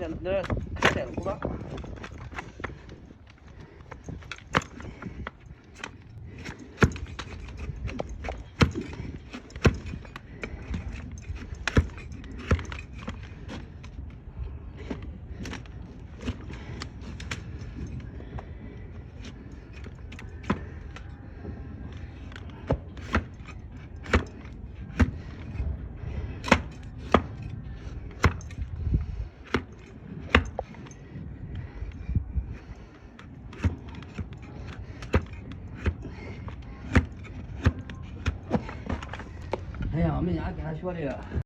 내가 카드 놓고 가. 야, 어머니 아기 하시버려.